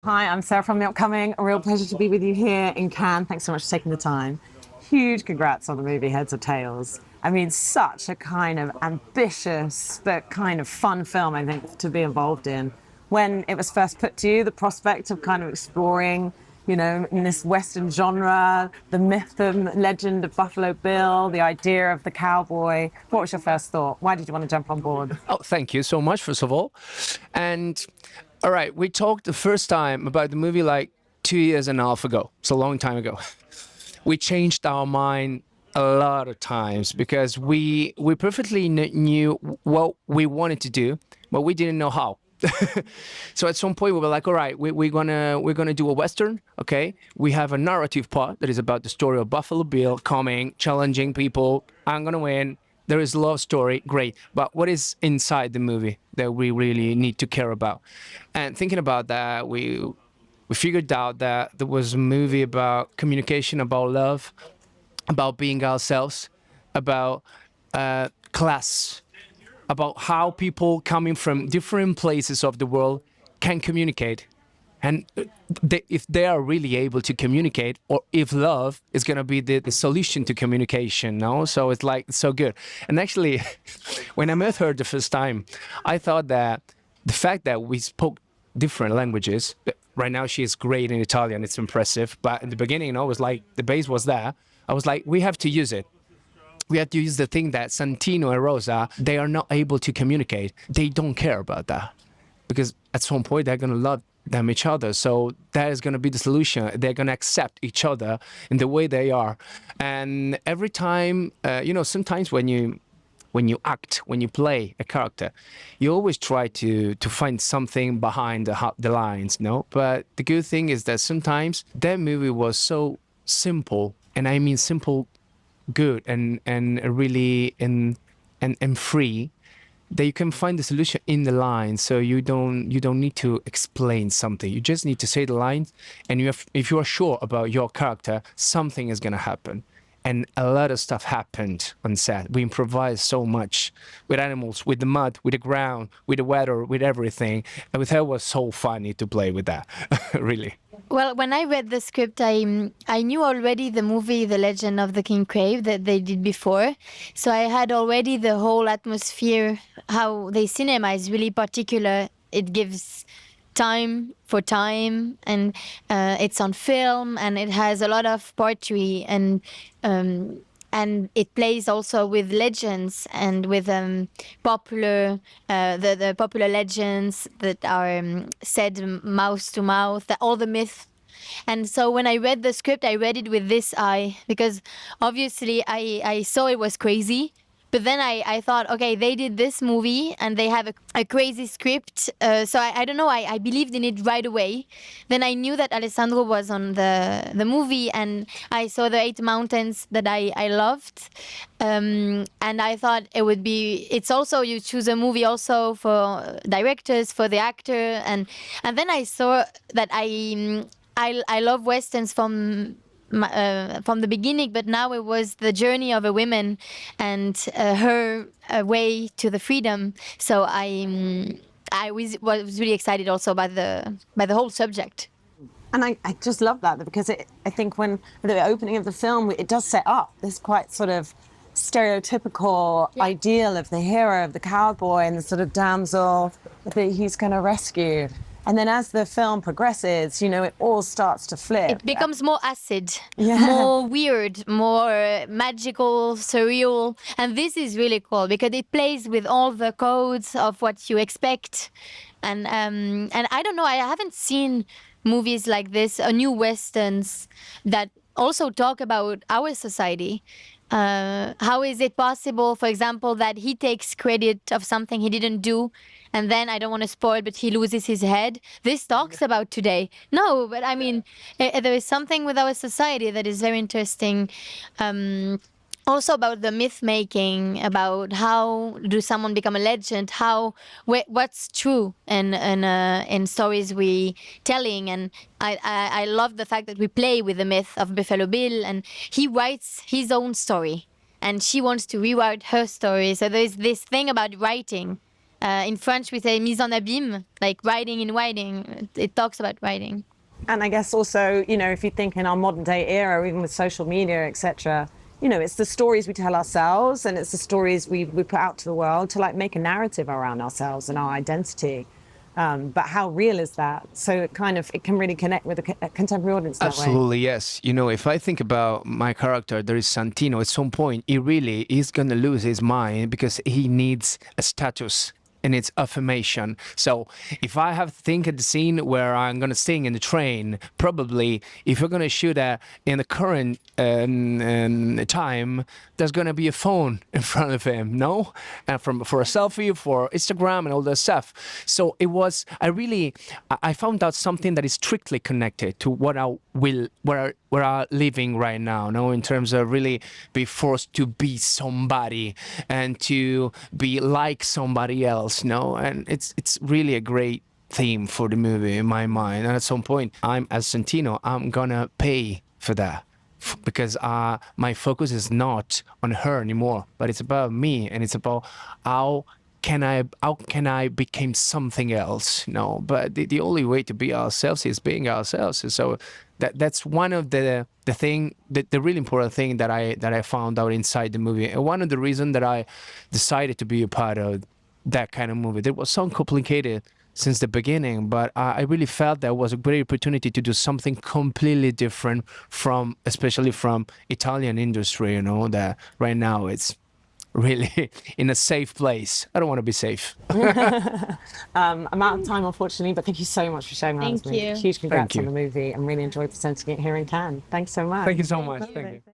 Hi, I'm Sarah from The Upcoming. A real pleasure to be with you here in Cannes. Thanks so much for taking the time. Huge congrats on the movie Heads or Tails. I mean, such a kind of ambitious but kind of fun film, I think, to be involved in. When it was first put to you, the prospect of kind of exploring, you know, in this Western genre, the myth and legend of Buffalo Bill, the idea of the cowboy, what was your first thought? Why did you want to jump on board? Oh, thank you so much, first of all. And all right, we talked the first time about the movie like 2.5 years ago. It's a long time ago. We changed our mind a lot of times because we perfectly knew what we wanted to do, but we didn't know how. So at some point we were like, all right, we're gonna do a Western, okay? We have a narrative part that is about the story of Buffalo Bill coming, challenging people. I'm gonna win. There is a love story, great. But what is inside the movie that we really need to care about? And thinking about that, we figured out that there was a movie about communication, about love, about being ourselves, about class, about how people coming from different places of the world can communicate. And if they are really able to communicate, or if love is going to be the solution to communication, no? So it's like, it's so good. And actually, when I met her the first time, I thought that the fact that we spoke different languages, right now she is great in Italian, it's impressive. But in the beginning, you know, it was like, the base was there. I was like, we have to use it. We have to use the thing that Santino and Rosa, they are not able to communicate. They don't care about that. Because at some point, they're going to love them each other. So that is going to be the solution. They're going to accept each other in the way they are. And every time, you know, sometimes when you act, when you play a character, you always try to find something behind the lines, no? But the good thing is that sometimes that movie was so simple, and I mean simple, good, and really and free, that you can find the solution in the lines. So you don't need to explain something. You just need to say the lines, and if you are sure about your character, something is gonna happen. And a lot of stuff happened on set. We improvised so much with animals, with the mud, with the ground, with the weather, with everything. And with her, it was so funny to play with that, really. Well, when I read the script, I knew already the movie The Legend of the King Crave that they did before. So I had already the whole atmosphere, how they cinema is really particular. It gives time for time, and it's on film, and it has a lot of poetry, and it plays also with legends and with popular the popular legends that are said mouth to mouth, all the myths. And so when I read the script, I read it with this eye, because obviously I saw it was crazy. But then I thought, okay, they did this movie and they have a crazy script. So I don't know, I believed in it right away. Then I knew that Alessandro was on the movie, and I saw the 8 Mountains that I loved. And I thought it would be, it's also, you choose a movie also for directors, for the actor. And then I saw that I love Westerns from the beginning, but now it was the journey of a woman and her way to the freedom. So I was really excited also by the whole subject. And I just love that, because I think when the opening of the film, it does set up this quite sort of stereotypical ideal of the hero, of the cowboy and the sort of damsel that he's going to rescue. And then as the film progresses, you know, it all starts to flip. It becomes more acid, more weird, more magical, surreal. And this is really cool because it plays with all the codes of what you expect. And I don't know, I haven't seen movies like this, new Westerns that also talk about our society. How is it possible, for example, that he takes credit of something he didn't do, and then, I don't want to spoil, but he loses his head? This talks about today. No, but I mean, there is something with our society that is very interesting. Also about the myth making, about how do someone become a legend, what's true in stories we telling. And I love the fact that we play with the myth of Buffalo Bill, and he writes his own story and she wants to rewrite her story. So there's this thing about writing In French, we say mise en abîme, like writing in writing. It talks about writing. And I guess also, you know, if you think in our modern day era, even with social media, etc., you know, it's the stories we tell ourselves and it's the stories we put out to the world to like make a narrative around ourselves and our identity. But how real is that? So it can really connect with a contemporary audience that way. Absolutely, yes. You know, if I think about my character, there is Santino, at some point, he really is going to lose his mind because he needs a status and it's affirmation. So if I have to think of the scene where I'm going to sing in the train, probably if we're going to shoot in the current time, there's going to be a phone in front of him, no? And for a selfie, for Instagram and all that stuff. So it was, I found out something that is strictly connected to what we're living right now, no? In terms of really be forced to be somebody and to be like somebody else, no? And it's really a great theme for the movie in my mind. And at some point, as Santino, I'm gonna pay for that. Because my focus is not on her anymore, but it's about me, and it's about how can I become something else? No, but the only way to be ourselves is being ourselves. So that's one of the really important thing that I found out inside the movie, and one of the reasons that I decided to be a part of that kind of movie. It was so complicated since the beginning, but I really felt that was a great opportunity to do something completely different especially from Italian industry, you know, that right now it's really in a safe place. I don't want to be safe. I'm out of time, unfortunately, but thank you so much for sharing that with me. Thank you. Huge congrats Thank on you. the movie and really enjoyed presenting it here in Cannes. Thanks so much. Thank you so much. Thank you.